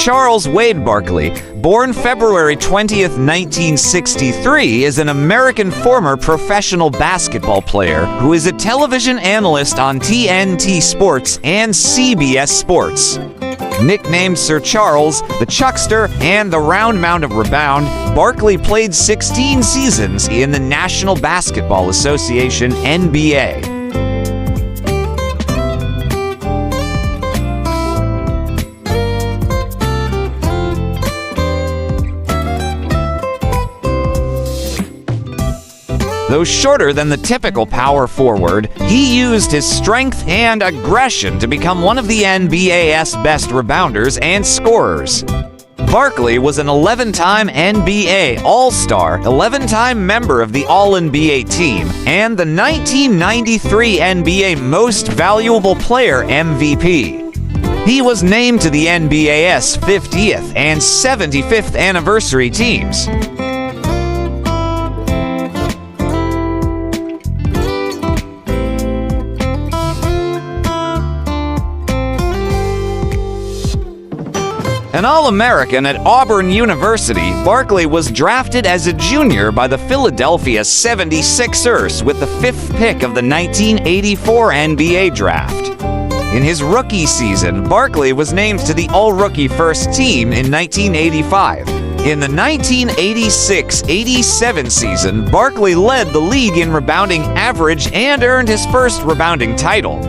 Charles Wade Barkley, born February 20th, 1963, is an American former professional basketball player who is a television analyst on TNT Sports and CBS Sports. Nicknamed Sir Charles, the Chuckster, and the Round Mound of Rebound, Barkley played 16 seasons in the National Basketball Association (NBA). Though shorter than the typical power forward, he used his strength and aggression to become one of the NBA's best rebounders and scorers. Barkley was an 11-time NBA All-Star, 11-time member of the All-NBA team, and the 1993 NBA Most Valuable Player MVP. He was named to the NBA's 50th and 75th anniversary teams. An All-American at Auburn University, Barkley was drafted as a junior by the Philadelphia 76ers with the 5th pick of the 1984 NBA draft. In his rookie season, Barkley was named to the All-Rookie First Team in 1985. In the 1986-87 season, Barkley led the league in rebounding average and earned his first rebounding title.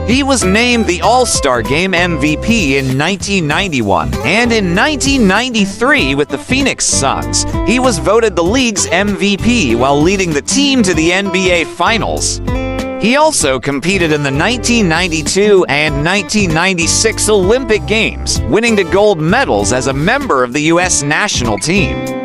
He was named the All-Star Game MVP in 1991, and in 1993 with the Phoenix Suns, he was voted the league's MVP while leading the team to the NBA Finals. He also competed in the 1992 and 1996 Olympic Games, winning the gold medals as a member of the U.S. national team.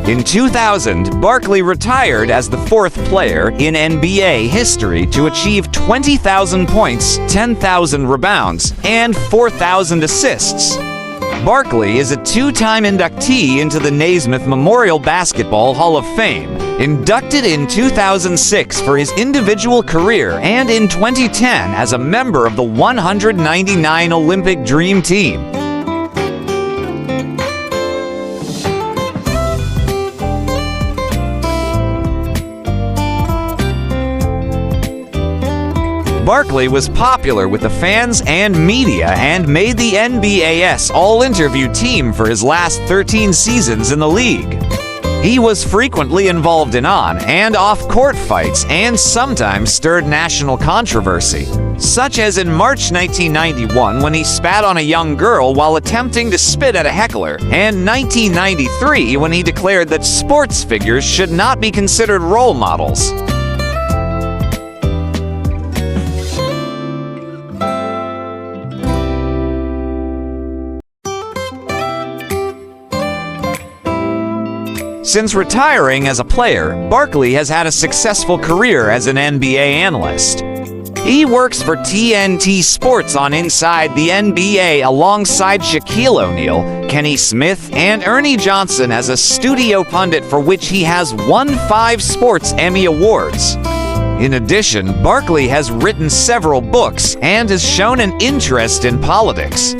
In 2000, Barkley retired as the 4th player in NBA history to achieve 20,000 points, 10,000 rebounds, and 4,000 assists. Barkley is a 2-time inductee into the Naismith Memorial Basketball Hall of Fame, inducted in 2006 for his individual career and in 2010 as a member of the 199 Olympic Dream Team. Barkley was popular with the fans and media and made the NBA's all-interview team for his last 13 seasons in the league. He was frequently involved in on- and off-court fights and sometimes stirred national controversy, such as in March 1991 when he spat on a young girl while attempting to spit at a heckler, and 1993 when he declared that sports figures should not be considered role models. Since retiring as a player, Barkley has had a successful career as an NBA analyst. He works for TNT Sports on Inside the NBA alongside Shaquille O'Neal, Kenny Smith, and Ernie Johnson as a studio pundit for which he has won 5 Sports Emmy Awards. In addition, Barkley has written several books and has shown an interest in politics.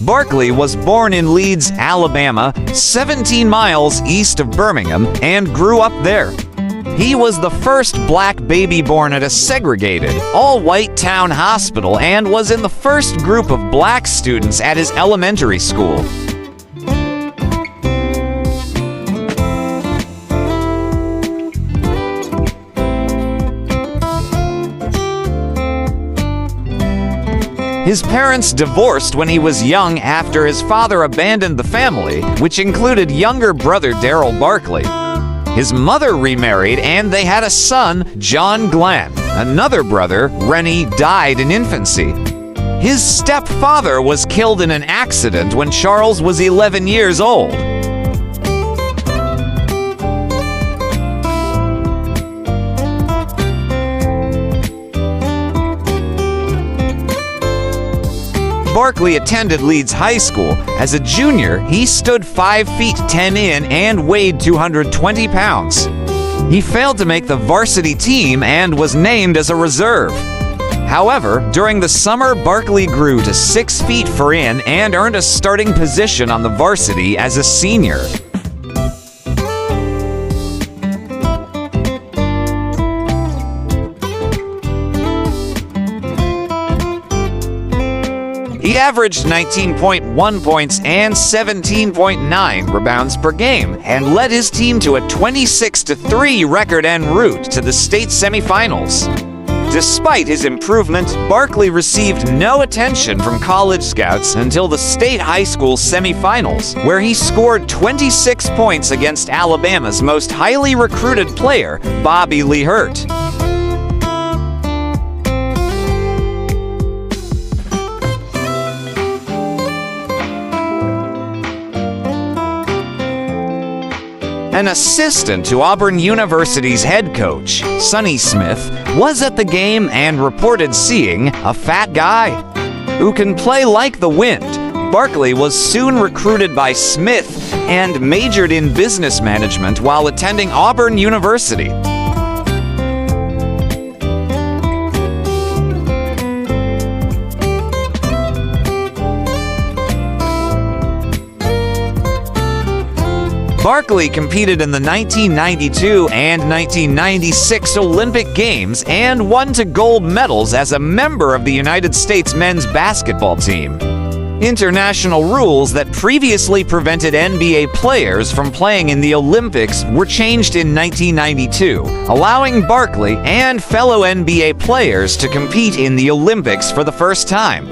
Barkley was born in Leeds, Alabama, 17 miles east of Birmingham, and grew up there. He was the first black baby born at a segregated, all-white town hospital and was in the first group of black students at his elementary school. His parents divorced when he was young after his father abandoned the family, which included younger brother Darryl Barkley. His mother remarried and they had a son, John Glenn. Another brother, Rennie, died in infancy. His stepfather was killed in an accident when Charles was 11 years old. Barkley attended Leeds High School. As a junior, he stood 5 feet 10 in and weighed 220 pounds. He failed to make the varsity team and was named as a reserve. However, during the summer, Barkley grew to 6 feet 4 in and earned a starting position on the varsity as a senior. He averaged 19.1 points and 17.9 rebounds per game and led his team to a 26-3 record en route to the state semifinals. Despite his improvement, Barkley received no attention from college scouts until the state high school semifinals, where he scored 26 points against Alabama's most highly recruited player, Bobby Lee Hurt. An assistant to Auburn University's head coach, Sonny Smith, was at the game and reported seeing a fat guy who can play like the wind. Barkley was soon recruited by Smith and majored in business management while attending Auburn University. Barkley competed in the 1992 and 1996 Olympic Games and won 2 gold medals as a member of the United States men's basketball team. International rules that previously prevented NBA players from playing in the Olympics were changed in 1992, allowing Barkley and fellow NBA players to compete in the Olympics for the first time.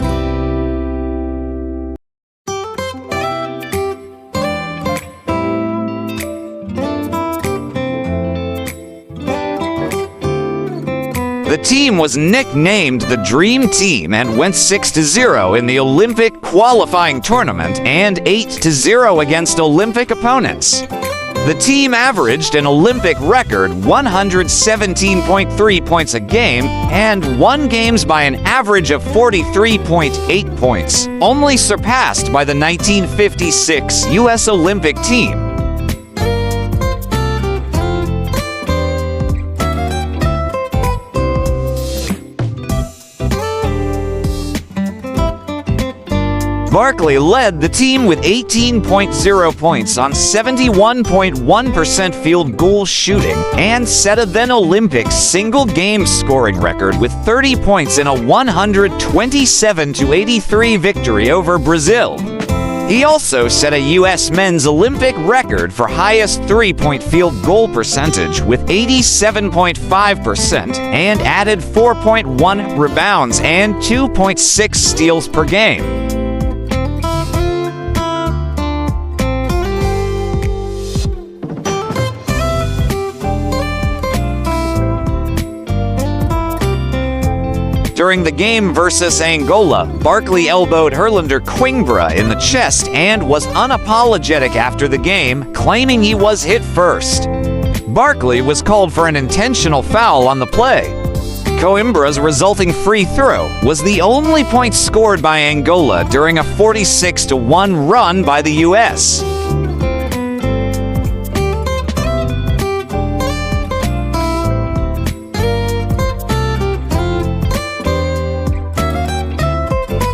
The team was nicknamed the Dream Team and went 6-0 in the Olympic qualifying tournament and 8-0 against Olympic opponents. The team averaged an Olympic record 117.3 points a game and won games by an average of 43.8 points, only surpassed by the 1956 U.S. Olympic team. Barkley led the team with 18.0 points on 71.1% field goal shooting and set a then Olympic single-game scoring record with 30 points in a 127-83 victory over Brazil. He also set a U.S. men's Olympic record for highest three-point field goal percentage with 87.5% and added 4.1 rebounds and 2.6 steals per game. During the game versus Angola, Barkley elbowed Herlander Quingbra in the chest and was unapologetic after the game, claiming he was hit first. Barkley was called for an intentional foul on the play. Coimbra's resulting free throw was the only point scored by Angola during a 46-1 run by the U.S.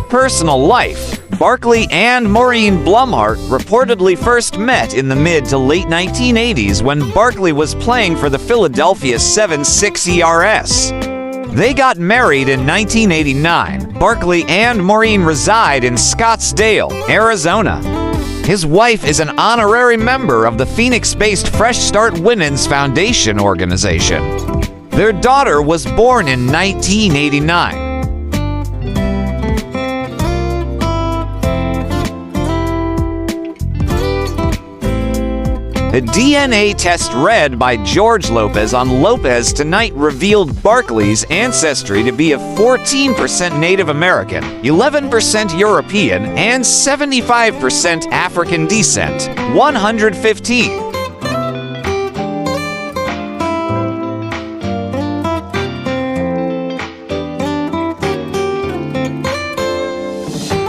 Personal life. Barkley and Maureen Blumhart reportedly first met in the mid to late 1980s when Barkley was playing for the Philadelphia 76 ERS. They got married in 1989. Barkley and Maureen reside in Scottsdale, Arizona. His wife is an honorary member of the Phoenix-based Fresh Start Women's Foundation organization. Their daughter was born in 1989. A DNA test read by George Lopez on Lopez tonight revealed Barkley's ancestry to be of 14% Native American, 11% European, and 75% African descent. 115.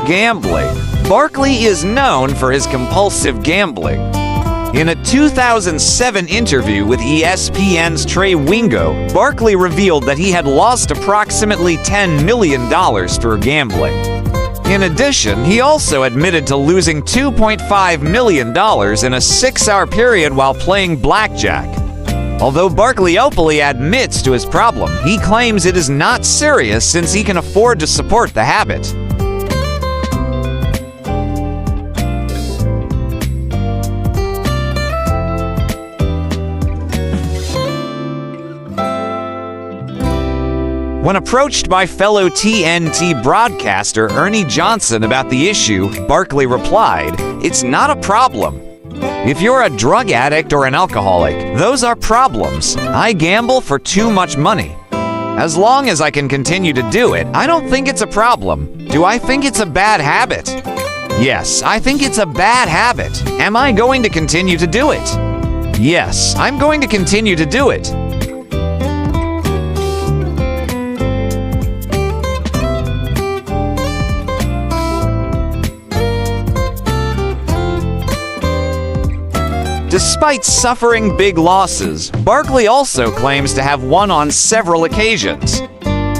Gambling. Barkley is known for his compulsive gambling. In a 2007 interview with ESPN's Trey Wingo, Barkley revealed that he had lost approximately $10 million through gambling. In addition, he also admitted to losing $2.5 million in a 6-hour period while playing blackjack. Although Barkley openly admits to his problem, he claims it is not serious since he can afford to support the habit. When approached by fellow TNT broadcaster Ernie Johnson about the issue, Barkley replied, "It's not a problem. If you're a drug addict or an alcoholic, those are problems. I gamble for too much money. As long as I can continue to do it, I don't think it's a problem. Do I think it's a bad habit? Yes, I think it's a bad habit. Am I going to continue to do it? Yes, I'm going to continue to do it." Despite suffering big losses, Barkley also claims to have won on several occasions.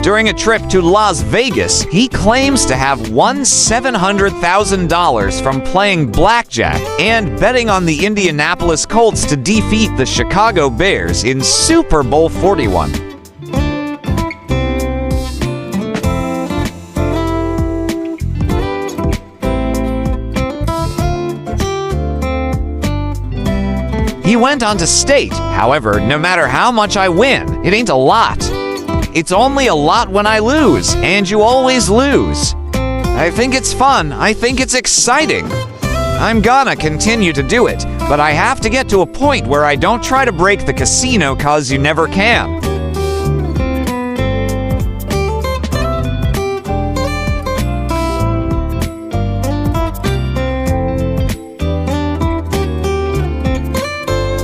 During a trip to Las Vegas, he claims to have won $700,000 from playing blackjack and betting on the Indianapolis Colts to defeat the Chicago Bears in Super Bowl 41. He went on to state, however, no matter how much I win, it ain't a lot. It's only a lot when I lose, and you always lose. I think it's fun. I think it's exciting. I'm gonna continue to do it, but I have to get to a point where I don't try to break the casino 'cause you never can.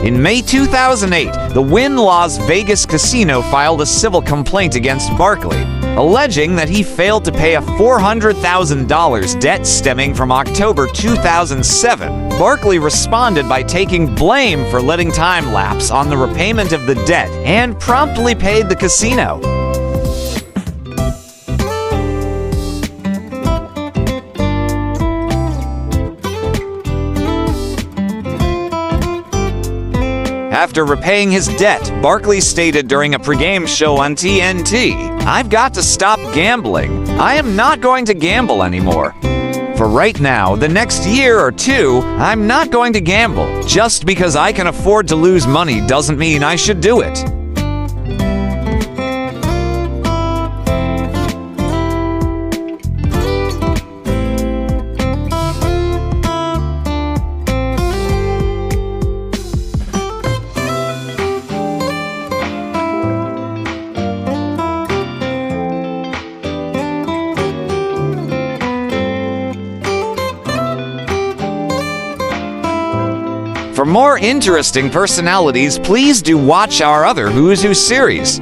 In May 2008, the Wynn Las Vegas casino filed a civil complaint against Barkley, alleging that he failed to pay a $400,000 debt stemming from October 2007. Barkley responded by taking blame for letting time lapse on the repayment of the debt and promptly paid the casino. After repaying his debt, Barkley stated during a pregame show on TNT, "I've got to stop gambling. I am not going to gamble anymore. For right now, the next year or two, I'm not going to gamble. Just because I can afford to lose money doesn't mean I should do it." For more interesting personalities, please do watch our other Who's Who series.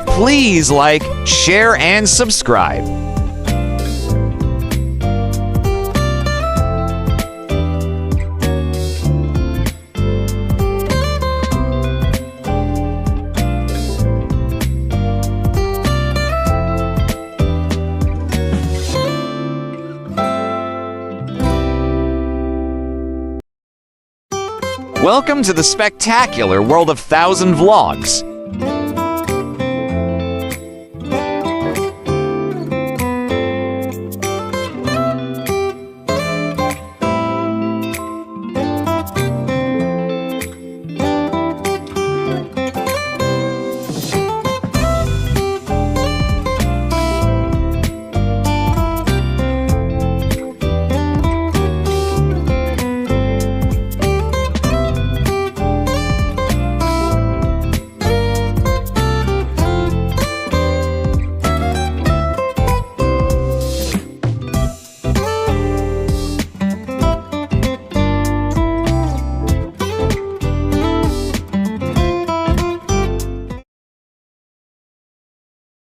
Please like, share, and subscribe. Welcome to the spectacular world of 1,000 vlogs.